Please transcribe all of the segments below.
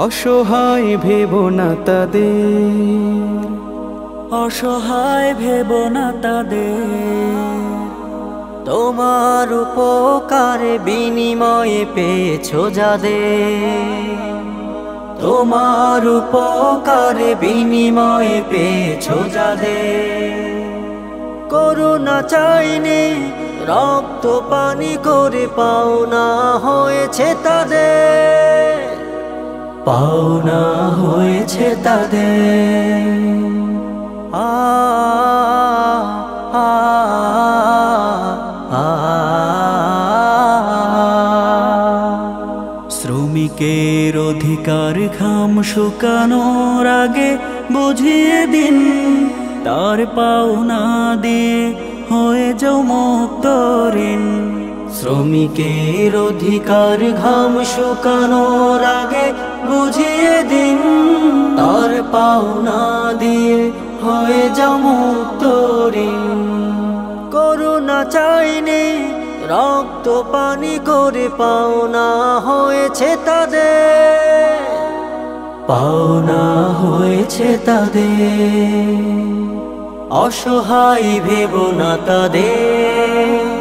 অসহায় ভেবো না তাদের, অসহায় ভেবো না তাদের। তোমার উপকারে বিনিময়ে পেয়েছো যাদের, তোমার উপকারে বিনিময়ে পেয়েছো যাদের। করুণা চাইনি রক্ত পানি করে পাওনা হয়েছে তাদের, পাওনা হয়েছে তাদের। আ আ আ শ্রমিকের অধিকার ঘাম শুকানোর আগে বুঝিয়ে দিন, তার পাওনা দিয়ে হয়ে যাও মুক্ত ঋণ। শ্রমিকের অধিকার ঘাম শুকানোর আগে বুঝিয়ে দিন, তার পাওনা দিয়ে হয়ে যাও মুক্ত ঋণ। করুণা চাইনি রক্ত পানি করে পাওনা হয়েছে তাদের, পাওনা হয়েছে তাদের। অসহায় ভেবো না তাদের,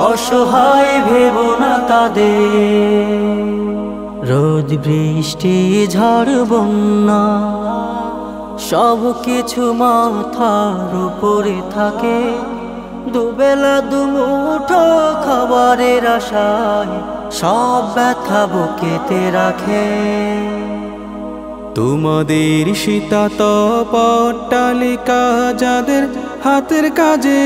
অসহায় ভেবো না তাদের। রোদ বৃষ্টি ঝড় বন্যা সব কিছু মাথার উপরে থাকে, দুবেলা দুমুঠো খাবারের আশায় সব ব্যথা বুকেতে রাখে। তোমাদের শীতাতপ অট্টালিকা যাদের হাতের কাজে,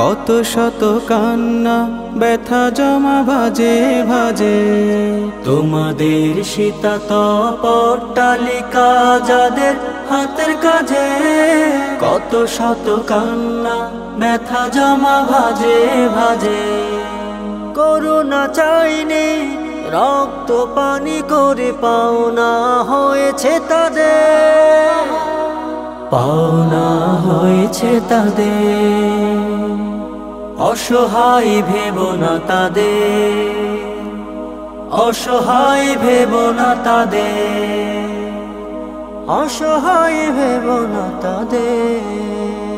কত শত কান্না ব্যথা জমা ভাজে ভাজে। তোমাদের শীতাতপ অট্টালিকা যাদের হাতের কাজে, কত শত কান্না ব্যথা জমা ভাজে ভাজে। করুণা চাইনি রক্ত পানি করে পাওনা হয়েছে তাদের, পাওনা হয়েছে তাদের। অসহায় ভেবো না তাদের, অসহায় ভেবো না তাদের, অসহায় ভেবো না তাদের।